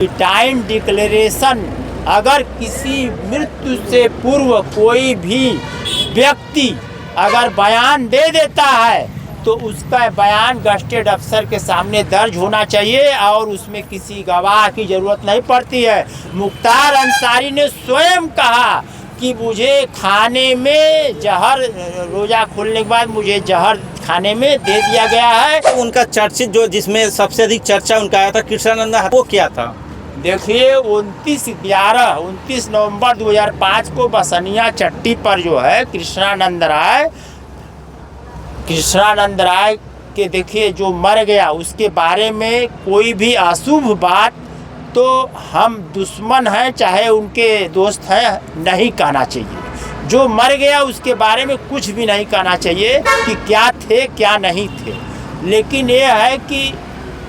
Time declaration अगर किसी मृत्यु से पूर्व कोई भी व्यक्ति अगर बयान दे देता है तो उसका बयान गस्टेड अफसर के सामने दर्ज होना चाहिए और उसमें किसी गवाह की ज़रूरत नहीं पड़ती है। मुख्तार अंसारी ने स्वयं कहा कि मुझे खाने में जहर, रोज़ा खोलने के बाद मुझे जहर खाने में दे दिया गया है। उनका चर्चित जो जिसमें सबसे अधिक चर्चा उनका आया था कृष्णानंद, वो क्या था? देखिए 29 नवंबर 2005 को बसनिया चट्टी पर जो है कृष्णानंद राय के देखिए जो मर गया उसके बारे में कोई भी अशुभ बात तो हम दुश्मन हैं चाहे उनके दोस्त हैं नहीं कहना चाहिए। जो मर गया उसके बारे में कुछ भी नहीं कहना चाहिए कि क्या थे क्या नहीं थे। लेकिन ये है कि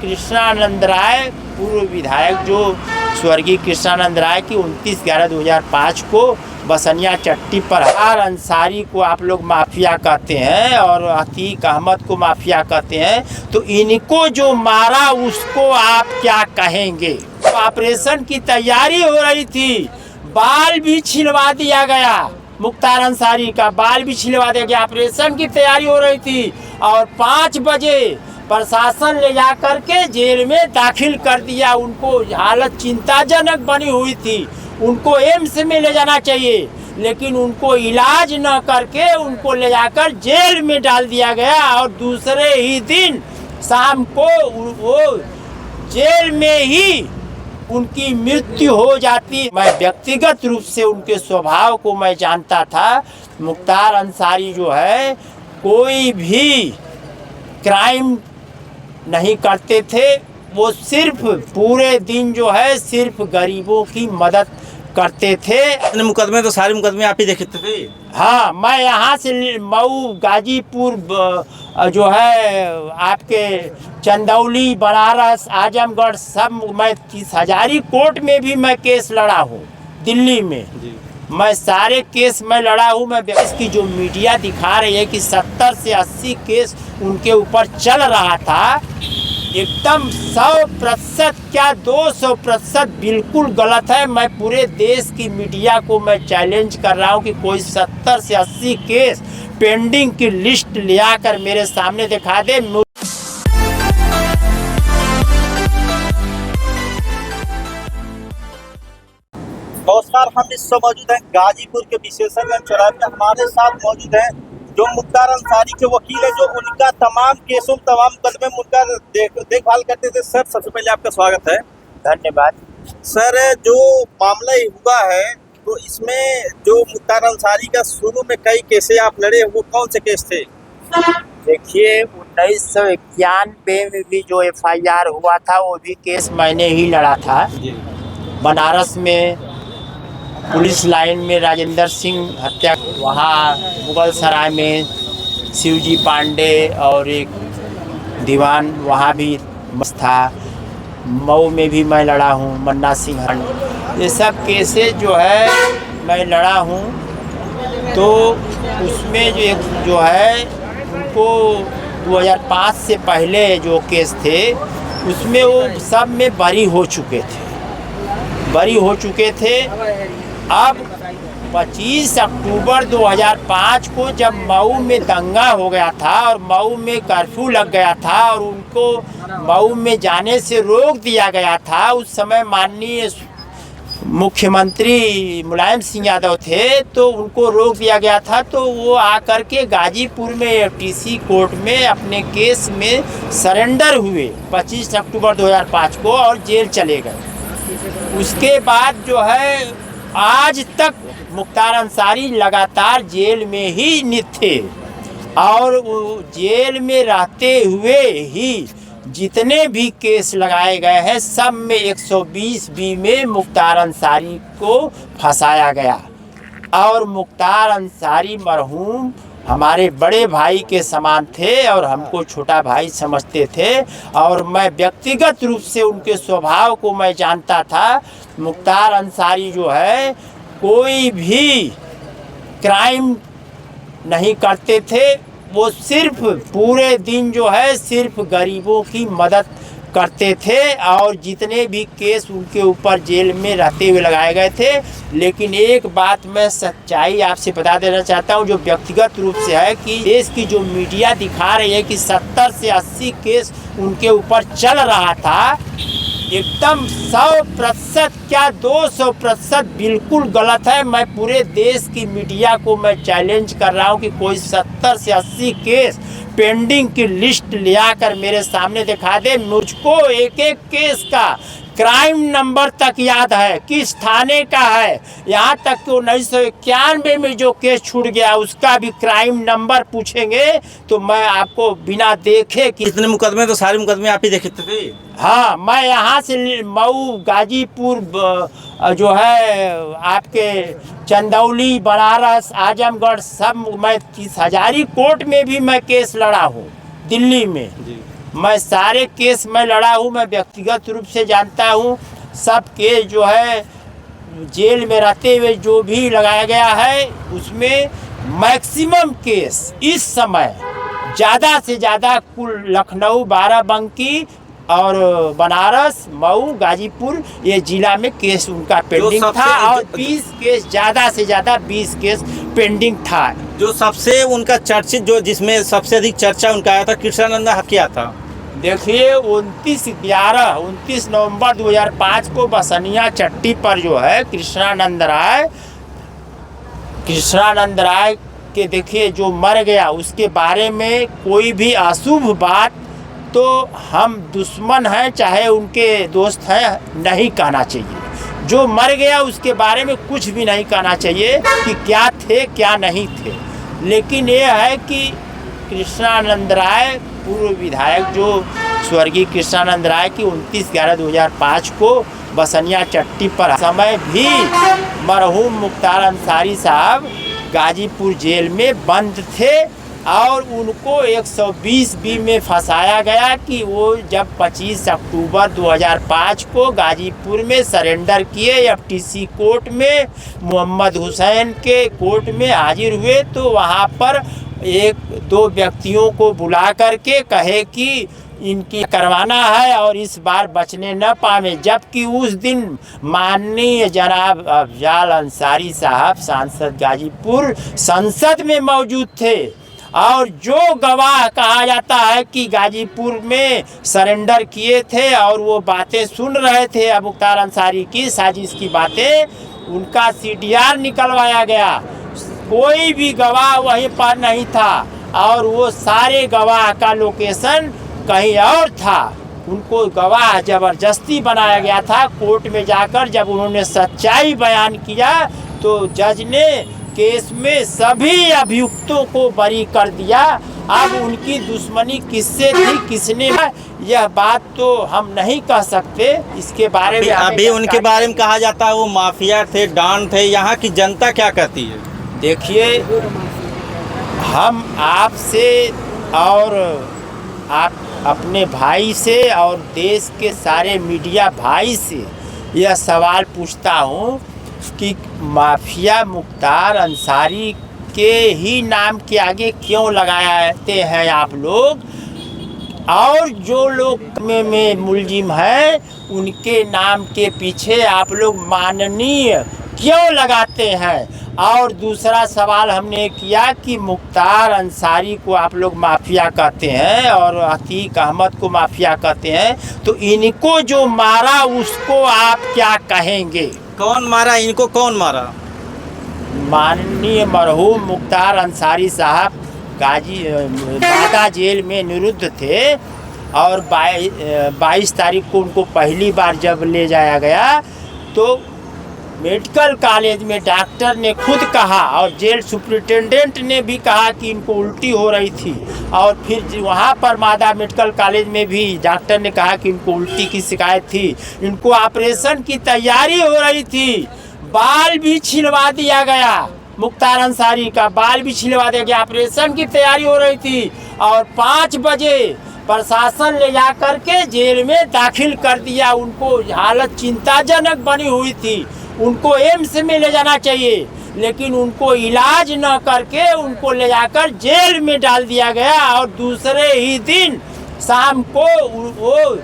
कृष्णानंद राय पूर्व विधायक जो स्वर्गीय कृष्णानंद राय की 29/11/2005 को बसनिया चट्टी पर अंसारी को आप लोग माफिया कहते हैं और अतीक अहमद को माफिया कहते हैं, तो इनको जो मारा उसको आप क्या कहेंगे? तो ऑपरेशन की तैयारी हो रही थी, बाल भी छिलवा दिया गया, मुख्तार अंसारी का बाल भी छिलवा दिया गया। ऑपरेशन की तैयारी हो रही थी और 5 बजे प्रशासन ले जा करके जेल में दाखिल कर दिया। उनको हालत चिंताजनक बनी हुई थी, उनको एम्स में ले जाना चाहिए, लेकिन उनको इलाज न करके उनको ले जाकर जेल में डाल दिया गया और दूसरे ही दिन शाम को वो जेल में ही उनकी मृत्यु हो जाती। मैं व्यक्तिगत रूप से उनके स्वभाव को मैं जानता था। मुख्तार अंसारी जो है कोई भी क्राइम नहीं करते थे, वो सिर्फ पूरे दिन जो है सिर्फ गरीबों की मदद करते थे। मुकदमे तो सारे मुकदमे आप ही देखते थे? हाँ, मैं यहाँ से मऊ, गाजीपुर जो है आपके चंदौली, बनारस, आजमगढ़ सब मैं 30,000 कोर्ट में भी मैं केस लड़ा हूँ। दिल्ली में जी। मैं सारे केस मैं लड़ा हूँ। मैं इसकी जो मीडिया दिखा रही है कि 70 से 80 केस उनके ऊपर चल रहा था, एकदम 100% क्या 200% बिल्कुल गलत है। मैं पूरे देश की मीडिया को मैं चैलेंज कर रहा हूँ कि कोई 70 से 80 केस पेंडिंग की लिस्ट ले आकर मेरे सामने दिखा दे। नमस्कार, हम इस समय मौजूद हैं गाजीपुर के विशेषज्ञ चौराहे में। हमारे साथ मौजूद हैं जो मुख्तार अंसारी के वकील है, जो उनका तमाम केसों तमाम मुकदमे में उनका देखभाल करते थे। सर, सबसे पहले आपका स्वागत है। धन्यवाद। सर, जो मामला हुआ है तो इसमें जो मुख्तार अंसारी का शुरू में कई केसें आप लड़े, वो कौन से केस थे? देखिए 1991 में भी जो FIR हुआ था वो भी केस मैंने ही लड़ा था। बनारस में पुलिस लाइन में राजेंद्र सिंह हत्या, वहाँ मुगल सराय में शिवजी पांडे और एक दीवान वहाँ भी था। मऊ में भी मैं लड़ा हूँ, मन्ना सिंह। ये सब केसेस जो है मैं लड़ा हूँ। तो उसमें जो है उनको 2005 से पहले जो केस थे उसमें वो सब में बरी हो चुके थे। अब 25 अक्टूबर 2005 को जब मऊ में दंगा हो गया था और मऊ में कर्फ्यू लग गया था और उनको मऊ में जाने से रोक दिया गया था, उस समय माननीय मुख्यमंत्री मुलायम सिंह यादव थे, तो उनको रोक दिया गया था। तो वो आकर के गाजीपुर में FTC कोर्ट में अपने केस में सरेंडर हुए 25 अक्टूबर 2005 को और जेल चले गए। उसके बाद जो है आज तक मुख्तार अंसारी लगातार जेल में ही नित थे और जेल में रहते हुए ही जितने भी केस लगाए गए हैं सब में 120B में मुख्तार अंसारी को फंसाया गया। और मुख्तार अंसारी मरहूम हमारे बड़े भाई के समान थे और हमको छोटा भाई समझते थे और मैं व्यक्तिगत रूप से उनके स्वभाव को मैं जानता था। मुख्तार अंसारी जो है कोई भी क्राइम नहीं करते थे, वो सिर्फ पूरे दिन जो है सिर्फ गरीबों की मदद करते थे और जितने भी केस उनके ऊपर जेल में रहते हुए लगाए गए थे। लेकिन एक बात मैं सच्चाई आपसे बता देना चाहता हूं, जो व्यक्तिगत रूप से है, कि देश की जो मीडिया दिखा रही है कि 70 से 80 केस उनके ऊपर चल रहा था, एकदम 100% क्या 200% बिल्कुल गलत है। मैं पूरे देश की मीडिया को मैं चैलेंज कर रहा हूं कि कोई 70 से 80 केस पेंडिंग की लिस्ट ले आकर मेरे सामने दिखा दे। मुझको एक एक केस का क्राइम नंबर तक याद है, किस थाने का है, यहाँ तक कि 1991 में जो केस छूट गया उसका भी क्राइम नंबर पूछेंगे तो मैं आपको बिना देखे कि इतने मुकदमे तो सारे मुकदमे आप ही देखे थे। हाँ, मैं यहाँ से मऊ, गाजीपुर, जो है आपके चंदौली, बनारस, आजमगढ़, सब मैं 30 हजारी कोर्ट में भी मैं केस लड़ा हूँ दिल्ली में जी। मैं सारे केस में लड़ा हूँ। मैं व्यक्तिगत रूप से जानता हूँ सब केस जो है जेल में रहते हुए जो भी लगाया गया है उसमें मैक्सिमम केस इस समय ज़्यादा से ज़्यादा कुल लखनऊ, बाराबंकी और बनारस, मऊ, गाजीपुर ये जिला में केस उनका पेंडिंग था और 20 केस ज़्यादा से ज़्यादा 20 केस पेंडिंग था। जो सबसे उनका चर्चित, जो जिसमें सबसे अधिक चर्चा उनका आया था, कृष्णानंद हत्या था। देखिए 29 नवंबर 2005 को बसनिया चट्टी पर जो है कृष्णानंद राय के देखिए जो मर गया उसके बारे में कोई भी अशुभ बात तो हम दुश्मन हैं चाहे उनके दोस्त हैं नहीं कहना चाहिए। जो मर गया उसके बारे में कुछ भी नहीं कहना चाहिए कि क्या थे क्या नहीं थे। लेकिन ये है कि कृष्णानंद राय पूर्व विधायक जो स्वर्गीय कृष्णानंद राय की 29/11/2005 को बसनिया चट्टी पर समय भी मरहूम मुख्तार अंसारी साहब गाजीपुर जेल में बंद थे और उनको 120B में फंसाया गया कि वो जब 25 अक्टूबर 2005 को गाजीपुर में सरेंडर किए FTC कोर्ट में, मोहम्मद हुसैन के कोर्ट में हाजिर हुए तो वहाँ पर 1-2 व्यक्तियों को बुला करके कहे कि इनकी करवाना है और इस बार बचने न पावे। जबकि उस दिन माननीय जनाब अफजाल अंसारी साहब सांसद गाजीपुर संसद में मौजूद थे और जो गवाह कहा जाता है कि गाजीपुर में सरेंडर किए थे और वो बातें सुन रहे थे मुख्तार अंसारी की साजिश की बातें, उनका CDR निकलवाया गया। कोई भी गवाह वहीं पर नहीं था और वो सारे गवाह का लोकेशन कहीं और था। उनको गवाह जबरदस्ती बनाया गया था। कोर्ट में जाकर जब उन्होंने सच्चाई बयान किया तो जज ने केस में सभी अभियुक्तों को बरी कर दिया। अब उनकी दुश्मनी किससे थी, किसने, यह बात तो हम नहीं कह सकते। इसके बारे में अभी उनके बारे में कहा जाता है वो माफिया थे, डॉन थे। यहाँ की जनता क्या कहती है? देखिए, हम आपसे और आप अपने भाई से और देश के सारे मीडिया भाई से यह सवाल पूछता हूँ कि माफिया मुख्तार अंसारी के ही नाम के आगे क्यों लगाते हैं आप लोग, और जो लोग में मुलजिम हैं उनके नाम के पीछे आप लोग माननीय क्यों लगाते हैं। और दूसरा सवाल हमने किया कि मुख्तार अंसारी को आप लोग माफिया कहते हैं और अतीक अहमद को माफिया कहते हैं, तो इनको जो मारा उसको आप क्या कहेंगे? कौन मारा इनको? कौन मारा? माननीय मरहूम मुख्तार अंसारी साहब बागा जेल में निरुद्ध थे और 22 तारीख को उनको पहली बार जब ले जाया गया तो मेडिकल कॉलेज में डॉक्टर ने खुद कहा और जेल सुप्रिटेंडेंट ने भी कहा कि इनको उल्टी हो रही थी। और फिर वहाँ पर मादा मेडिकल कॉलेज में भी डॉक्टर ने कहा कि इनको उल्टी की शिकायत थी। इनको ऑपरेशन की तैयारी हो रही थी, बाल भी छिलवा दिया गया, मुख्तार अंसारी का बाल भी छिलवा दिया गया, ऑपरेशन की तैयारी हो रही थी। और 5 बजे प्रशासन ले जा कर के जेल में दाखिल कर दिया। उनको हालत चिंताजनक बनी हुई थी, उनको एम्स में ले जाना चाहिए, लेकिन उनको इलाज न करके उनको ले जाकर जेल में डाल दिया गया। और दूसरे ही दिन शाम को वो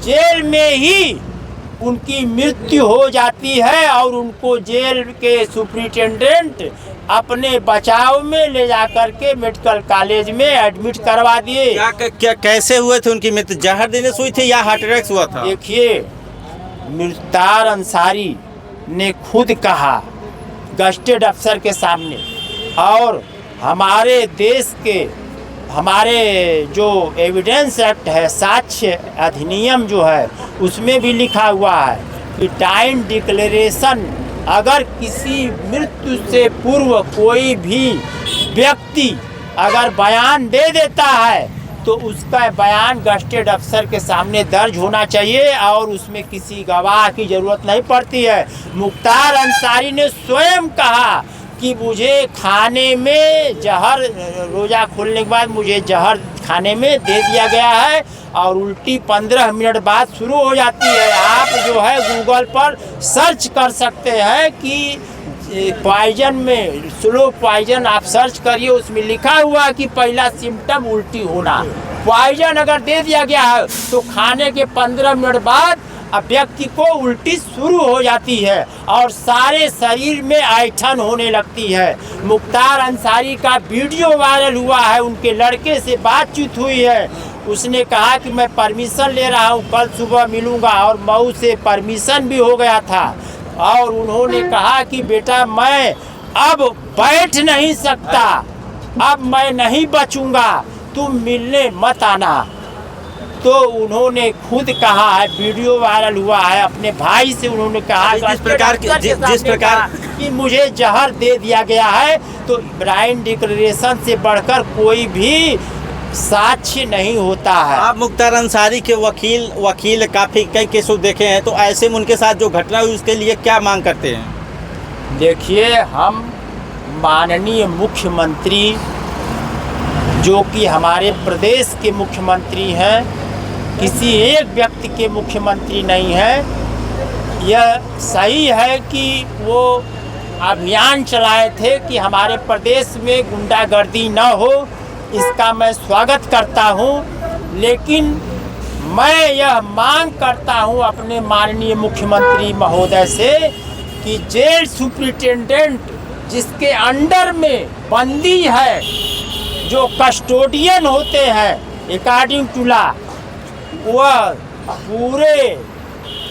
जेल में ही उनकी मृत्यु हो जाती है और उनको जेल के सुपरिटेंडेंट अपने बचाव में ले जाकर के मेडिकल कॉलेज में एडमिट करवा दिए। क्या कैसे हुए थे उनकी मृत्यु? जहर देने से हुई थी या हार्ट अटैक हुआ था? देखिए, मुख्तार अंसारी ने खुद कहा गस्टेड अफसर के सामने, और हमारे देश के हमारे जो एविडेंस एक्ट है, साक्ष्य अधिनियम जो है, उसमें भी लिखा हुआ है कि टाइम डिक्लेरेशन, अगर किसी मृत्यु से पूर्व कोई भी व्यक्ति अगर बयान दे देता है तो उसका बयान गस्टेड अफसर के सामने दर्ज होना चाहिए और उसमें किसी गवाह की ज़रूरत नहीं पड़ती है। मुख्तार अंसारी ने स्वयं कहा कि मुझे खाने में जहर, रोज़ा खोलने के बाद मुझे जहर खाने में दे दिया गया है और उल्टी 15 मिनट बाद शुरू हो जाती है। आप जो है गूगल पर सर्च कर सकते हैं कि पॉइजन में, स्लो पॉइजन आप सर्च करिए, उसमें लिखा हुआ कि पहला सिम्टम उल्टी होना। पॉइजन अगर दे दिया गया है तो खाने के 15 मिनट बाद व्यक्ति को उल्टी शुरू हो जाती है और सारे शरीर में ऐंठन होने लगती है। मुख्तार अंसारी का वीडियो वायरल हुआ है, उनके लड़के से बातचीत हुई है। उसने कहा कि मैं परमिशन ले रहा हूँ, कल सुबह मिलूँगा, और मऊ से परमिशन भी हो गया था। और उन्होंने कहा कि बेटा मैं अब बैठ नहीं सकता, अब मैं नहीं बचूँगा, तुम मिलने मत आना। तो उन्होंने खुद कहा है, वीडियो वायरल हुआ है, अपने भाई से उन्होंने कहा जिस प्रकार कि मुझे जहर दे दिया गया है, तो ब्राइन डिक्लेरेशन से बढ़कर कोई भी साक्ष्य नहीं होता है। आप मुख्तार अंसारी के वकील काफ़ी कई केसों देखे हैं, तो ऐसे में उनके साथ जो घटना हुई उसके लिए क्या मांग करते हैं? देखिए, हम माननीय मुख्यमंत्री, जो कि हमारे प्रदेश के मुख्यमंत्री हैं, किसी एक व्यक्ति के मुख्यमंत्री नहीं है। यह सही है कि वो अभियान चलाए थे कि हमारे प्रदेश में गुंडागर्दी न हो, इसका मैं स्वागत करता हूं, लेकिन मैं यह मांग करता हूं अपने माननीय मुख्यमंत्री महोदय से कि जेल सुपरिटेंडेंट जिसके अंडर में बंदी है, जो कस्टोडियन होते हैं अकॉर्डिंग टू लॉ, वह पूरे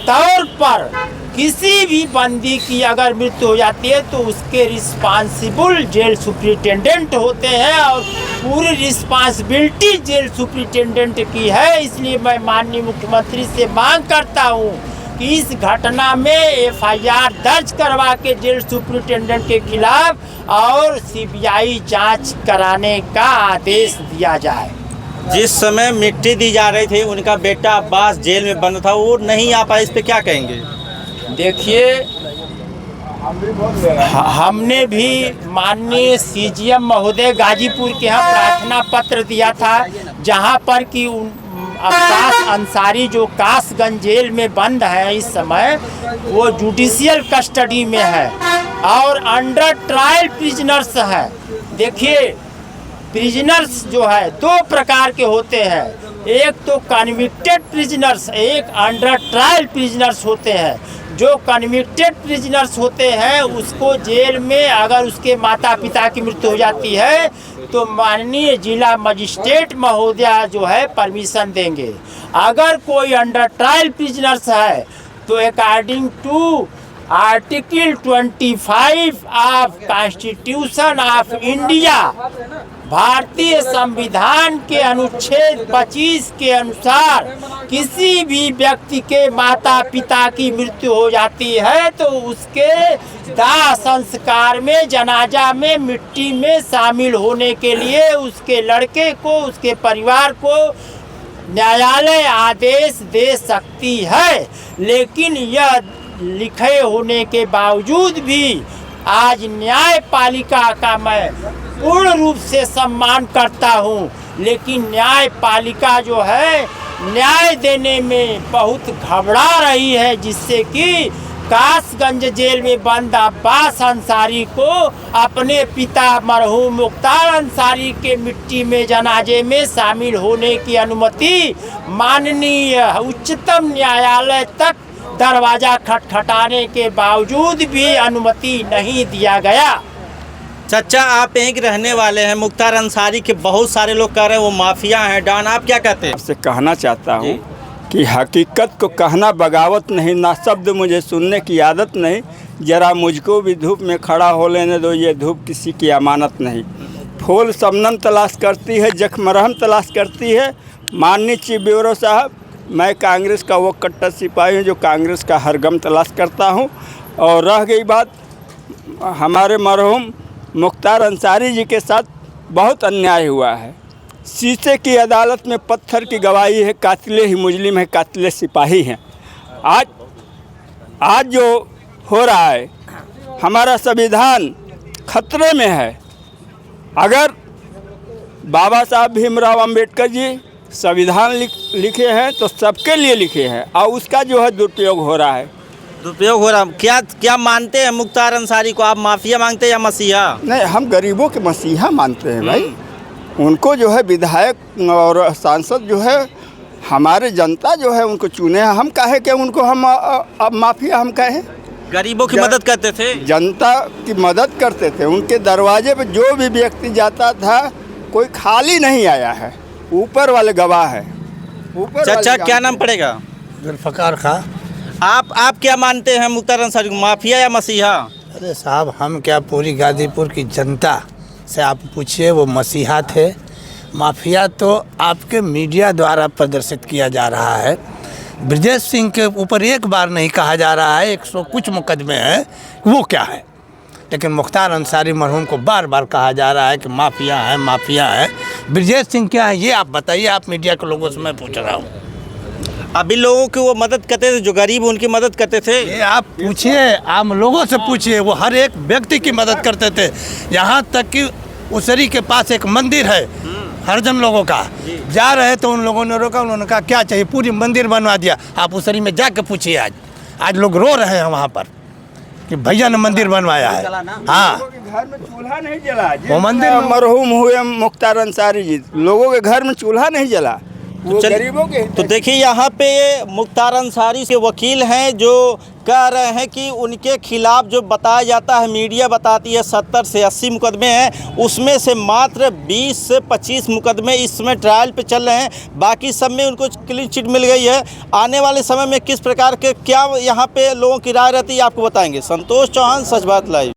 तौर पर किसी भी बंदी की अगर मृत्यु हो जाती है तो उसके रिस्पांसिबल जेल सुपरिटेंडेंट होते हैं और पूरी रिस्पांसिबिलिटी जेल सुपरिटेंडेंट की है। इसलिए मैं माननीय मुख्यमंत्री से मांग करता हूं कि इस घटना में FIR दर्ज करवा के जेल सुपरिटेंडेंट के खिलाफ और CBI जांच कराने का आदेश दिया जाए। जिस समय मिट्टी दी जा रही थी, उनका बेटा अब्बास जेल में बंद था, वो नहीं आ पाया, इस पे क्या कहेंगे? देखिए, हमने भी माननीय CGM महोदय गाजीपुर के यहाँ प्रार्थना पत्र दिया था, जहाँ पर कि अब्बास अंसारी जो कासगंज जेल में बंद है इस समय, वो जुडिशियल कस्टडी में है और अंडर ट्रायल प्रिजनर्स है। देखिए, प्रिजनर्स जो है 2 प्रकार के होते हैं, एक तो कन्विक्टेड प्रिजनर्स, एक अंडर ट्रायल प्रिजनर्स होते हैं। जो कन्विक्टेड प्रिजनर्स होते हैं उसको जेल में अगर उसके माता पिता की मृत्यु हो जाती है तो माननीय जिला मजिस्ट्रेट महोदय जो है परमिशन देंगे। अगर कोई अंडर ट्रायल प्रिजनर्स है तो according to article 25 of constitution of India, भारतीय संविधान के अनुच्छेद 25 के अनुसार किसी भी व्यक्ति के माता पिता की मृत्यु हो जाती है तो उसके दाह संस्कार में, जनाजा में, मिट्टी में शामिल होने के लिए उसके लड़के को, उसके परिवार को न्यायालय आदेश दे सकती है। लेकिन यह लिखे होने के बावजूद भी आज न्यायपालिका का मैं पूर्ण रूप से सम्मान करता हूँ, लेकिन न्यायपालिका जो है न्याय देने में बहुत घबरा रही है, जिससे कि कासगंज जेल में बंद अब्बास अंसारी को अपने पिता मरहूम मुख्तार अंसारी के मिट्टी में जनाजे में शामिल होने की अनुमति माननीय उच्चतम न्यायालय तक दरवाजा खटखटाने के बावजूद भी अनुमति नहीं दिया गया। चाचा, आप यहीं के रहने वाले हैं। मुख्तार अंसारी के बहुत सारे लोग कह रहे हैं वो माफिया हैं, डॉन, आप क्या कहते हैं? आपसे कहना चाहता हूँ कि हकीकत को कहना बगावत नहीं, ना शब्द मुझे सुनने की आदत नहीं। ज़रा मुझको भी धूप में खड़ा हो लेने दो, ये धूप किसी की अमानत नहीं। फूल शबनम तलाश करती है, जख्म मरहम तलाश करती है। माननीय चीफ ब्यूरो साहब, मैं कांग्रेस का वो कट्टर सिपाही हूँ जो कांग्रेस का हर गम तलाश करता हूँ। और रह गई बात हमारे मरहूम मुख्तार अंसारी जी के साथ बहुत अन्याय हुआ है। शीशे की अदालत में पत्थर की गवाही है, कातिले ही मुजरिम है, कातिले सिपाही हैं। आज जो हो रहा है, हमारा संविधान खतरे में है। अगर बाबा साहब भीमराव अंबेडकर जी संविधान लिखे हैं तो सबके लिए लिखे हैं, और उसका जो है दुरुपयोग हो रहा है। दुरुपयोग हो रहा, क्या मानते हैं मुख्तार अंसारी को? आप माफिया मांगते हैं या मसीहा? नहीं, हम गरीबों के मसीहा मानते हैं भाई। उनको जो है विधायक और सांसद जो है हमारे जनता जो है उनको चुने हैं। हम काहे कि उनको हम अब माफिया हम कहें? गरीबों की मदद करते थे, जनता की मदद करते थे। उनके दरवाजे पे जो भी व्यक्ति जाता था कोई खाली नहीं आया है, ऊपर वाले गवाह है। चाचा, क्या नाम पड़ेगा? जुल्फ़कार खां। आप क्या मानते हैं मुख्तार अंसारी को, माफिया या मसीहा? अरे साहब, हम क्या, पूरी गाजीपुर की जनता से आप पूछिए, वो मसीहा थे। माफिया तो आपके मीडिया द्वारा प्रदर्शित किया जा रहा है। ब्रजेश सिंह के ऊपर एक बार नहीं कहा जा रहा है, 100 कुछ मुकदमे हैं, वो क्या है। लेकिन मुख्तार अंसारी मरहूम को बार बार कहा जा रहा है कि माफिया है, माफिया है। ब्रजेश सिंह क्या है ये आप बताइए, आप मीडिया के लोगों से मैं पूछ रहा हूँ। अभी लोगों की वो मदद करते थे, जो गरीब उनकी मदद करते थे। ये आप पूछिए, आम लोगों से पूछिए, वो हर एक व्यक्ति की मदद करते थे। यहाँ तक कि उसरी के पास एक मंदिर है हरजन लोगों का, जा रहे तो उन लोगों ने रोका, उन्होंने कहा क्या चाहिए, पूरी मंदिर बनवा दिया। आप उसरी में जाके पूछिए, आज लोग रो रहे हैं वहाँ पर कि भैया ने मंदिर बनवाया है। हाँ, घर में चूल्हा नहीं जला, वो मंदिर मरहूम हुए मुख्तार अंसारी जी, लोगों के घर में चूल्हा नहीं जला, वो गरीबों के। तो देखिए, यहाँ पे मुख्तार अंसारी के वकील हैं जो कह रहे हैं कि उनके खिलाफ जो बताया जाता है, मीडिया बताती है 70 से 80 मुकदमे हैं, उसमें से मात्र 20 से 25 मुकदमे इस समय ट्रायल पे चल रहे हैं। बाकी सब में उनको क्लीन चिट मिल गई है। आने वाले समय में किस प्रकार के क्या यहाँ पे लोगों की राय रहती है आपको बताएंगे। संतोष चौहान, सच बात लाइव।